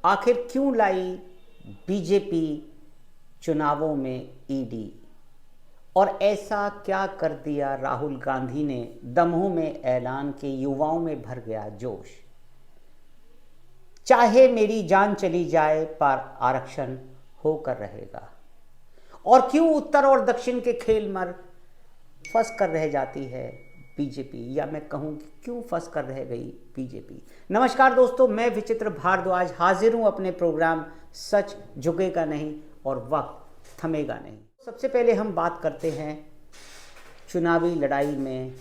आखिर क्यों लाई बीजेपी चुनावों में ईडी, और ऐसा क्या कर दिया राहुल गांधी ने दमोह में ऐलान के युवाओं में भर गया जोश। चाहे मेरी जान चली जाए पर आरक्षण होकर रहेगा। और क्यों उत्तर और दक्षिण के खेल में फंस कर रह जाती है बीजेपी, या मैं कहूं कि क्यों फंस कर रह गई बीजेपी। नमस्कार दोस्तों, मैं विचित्र भारद्वाज हाजिर हूं अपने प्रोग्राम सच झुकेगा नहीं और वक्त थमेगा नहीं। सबसे पहले हम बात करते हैं चुनावी लड़ाई में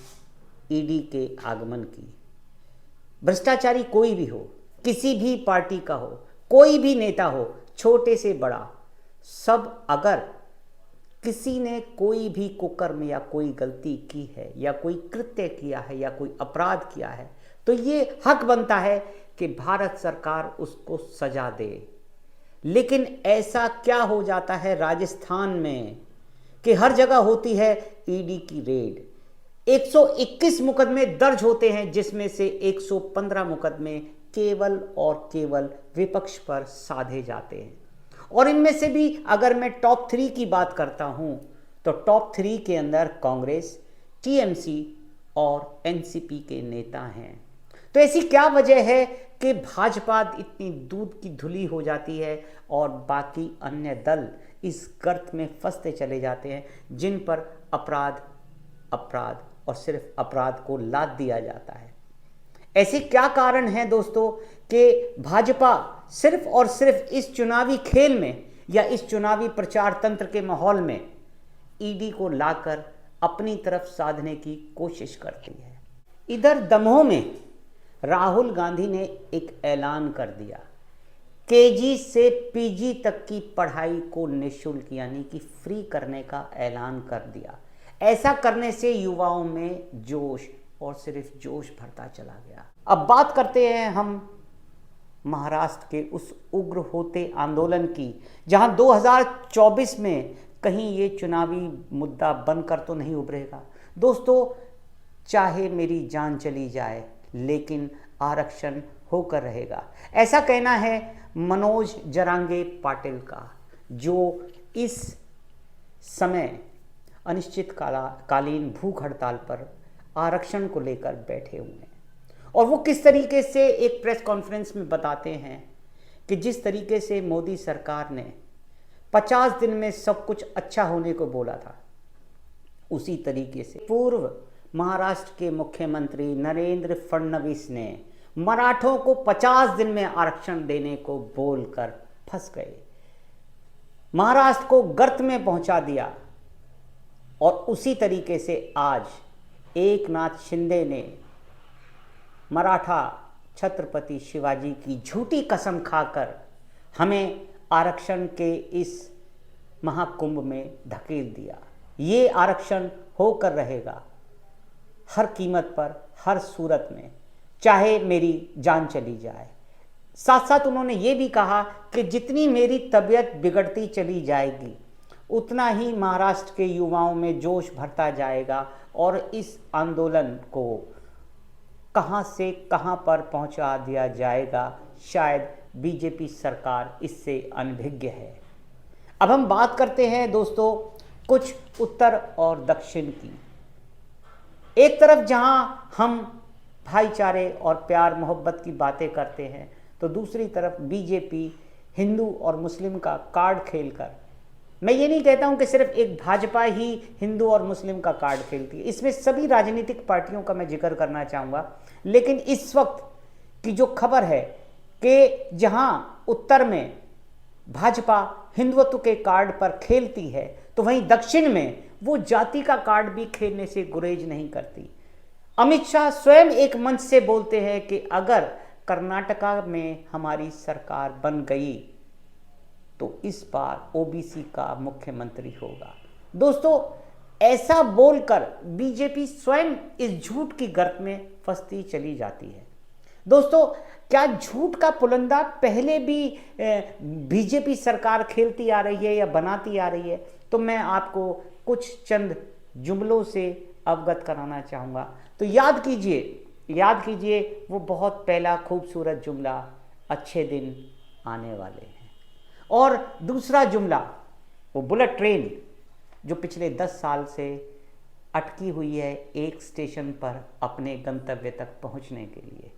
ईडी के आगमन की। भ्रष्टाचारी कोई भी हो, किसी भी पार्टी का हो, कोई भी नेता हो, छोटे से बड़ा, सब अगर किसी ने कोई भी कुकर्म या कोई गलती की है या कोई कृत्य किया है या कोई अपराध किया है तो ये हक बनता है कि भारत सरकार उसको सजा दे। लेकिन ऐसा क्या हो जाता है राजस्थान में कि हर जगह होती है ईडी की रेड। 121 मुकदमे दर्ज होते हैं जिसमें से 115 मुकदमे केवल और केवल विपक्ष पर साधे जाते हैं। और इनमें से भी अगर मैं टॉप 3 की बात करता हूं तो टॉप 3 के अंदर कांग्रेस, टीएमसी और एनसीपी के नेता हैं। तो ऐसी क्या वजह है कि भाजपा इतनी दूध की धुली हो जाती है और बाकी अन्य दल इस गर्त में फंसते चले जाते हैं जिन पर अपराध और सिर्फ अपराध को लाद दिया जाता है। ऐसे क्या कारण हैं दोस्तों कि भाजपा सिर्फ और सिर्फ इस चुनावी खेल में या इस चुनावी प्रचार तंत्र के माहौल में ईडी को लाकर अपनी तरफ साधने की कोशिश करती है। इधर दमोह में राहुल गांधी ने एक ऐलान कर दिया, केजी से पीजी तक की पढ़ाई को निःशुल्क यानी कि फ्री करने का ऐलान कर दिया। ऐसा करने से युवाओं में जोश और सिर्फ जोश भरता चला गया। अब बात करते हैं हम महाराष्ट्र के उस उग्र होते आंदोलन की, जहां 2024 में कहीं ये चुनावी मुद्दा बनकर तो नहीं उभरेगा। दोस्तों, चाहे मेरी जान चली जाए लेकिन आरक्षण होकर रहेगा, ऐसा कहना है मनोज जरांगे पाटिल का, जो इस समय अनिश्चितकालीन भूख हड़ताल पर आरक्षण को लेकर बैठे हुए हैं। और वो किस तरीके से एक प्रेस कॉन्फ्रेंस में बताते हैं कि जिस तरीके से मोदी सरकार ने 50 दिन में सब कुछ अच्छा होने को बोला था, उसी तरीके से पूर्व महाराष्ट्र के मुख्यमंत्री नरेंद्र फडणवीस ने मराठों को 50 दिन में आरक्षण देने को बोलकर फंस गए, महाराष्ट्र को गर्त में पहुंचा दिया। और उसी तरीके से आज एकनाथ शिंदे ने मराठा छत्रपति शिवाजी की झूठी कसम खाकर हमें आरक्षण के इस महाकुंभ में धकेल दिया। ये आरक्षण होकर रहेगा हर कीमत पर, हर सूरत में, चाहे मेरी जान चली जाए। साथ साथ उन्होंने ये भी कहा कि जितनी मेरी तबीयत बिगड़ती चली जाएगी उतना ही महाराष्ट्र के युवाओं में जोश भरता जाएगा और इस आंदोलन को कहां से कहां पर पहुंचा दिया जाएगा, शायद बीजेपी सरकार इससे अनभिज्ञ है। अब हम बात करते हैं दोस्तों कुछ उत्तर और दक्षिण की। एक तरफ जहां हम भाईचारे और प्यार मोहब्बत की बातें करते हैं तो दूसरी तरफ बीजेपी हिंदू और मुस्लिम का कार्ड खेलकर, मैं ये नहीं कहता हूं कि सिर्फ एक भाजपा ही हिंदू और मुस्लिम का कार्ड खेलती है, इसमें सभी राजनीतिक पार्टियों का मैं जिक्र करना चाहूँगा। लेकिन इस वक्त की जो खबर है कि जहां उत्तर में भाजपा हिंदुत्व के कार्ड पर खेलती है तो वहीं दक्षिण में वो जाति का कार्ड भी खेलने से गुरेज नहीं करती। अमित शाह स्वयं एक मंच से बोलते हैं कि अगर कर्नाटका में हमारी सरकार बन गई तो इस बार ओबीसी का मुख्यमंत्री होगा। दोस्तों, ऐसा बोलकर बीजेपी स्वयं इस झूठ की गर्त में फंसती चली जाती है। दोस्तों, क्या झूठ का पुलंदा पहले भी बीजेपी सरकार खेलती आ रही है या बनाती आ रही है? तो मैं आपको कुछ चंद जुमलों से अवगत कराना चाहूँगा। तो याद कीजिए वो बहुत पहला खूबसूरत जुमला, अच्छे दिन आने वाले हैं। और दूसरा जुमला, वो बुलेट ट्रेन जो पिछले 10 साल से अटकी हुई है एक स्टेशन पर अपने गंतव्य तक पहुंचने के लिए,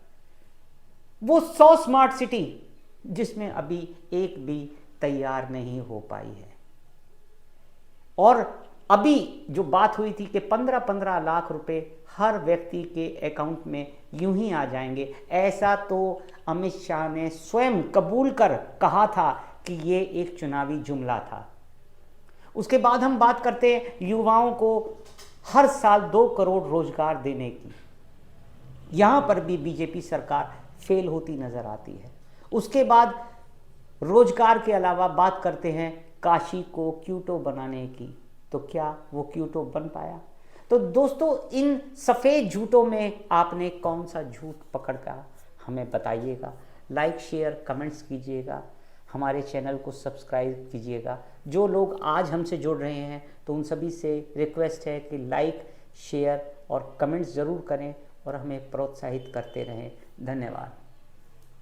वो 100 स्मार्ट सिटी जिसमें अभी एक भी तैयार नहीं हो पाई है। और अभी जो बात हुई थी कि 15-15 लाख रुपए हर व्यक्ति के अकाउंट में यूं ही आ जाएंगे, ऐसा तो अमित शाह ने स्वयं कबूल कर कहा था कि ये एक चुनावी जुमला था। उसके बाद हम बात करते हैं युवाओं को हर साल 2 करोड़ रोजगार देने की। यहां पर भी बीजेपी सरकार फेल होती नजर आती है। उसके बाद रोजगार के अलावा बात करते हैं काशी को क्यूटो बनाने की, तो क्या वो क्यूटो बन पाया? तो दोस्तों, इन सफ़ेद झूठों में आपने कौन सा झूठ पकड़ा, हमें बताइएगा। लाइक शेयर कमेंट्स कीजिएगा, हमारे चैनल को सब्सक्राइब कीजिएगा। जो लोग आज हमसे जुड़ रहे हैं तो उन सभी से रिक्वेस्ट है कि लाइक शेयर और कमेंट्स ज़रूर करें और हमें प्रोत्साहित करते रहें। धन्यवाद।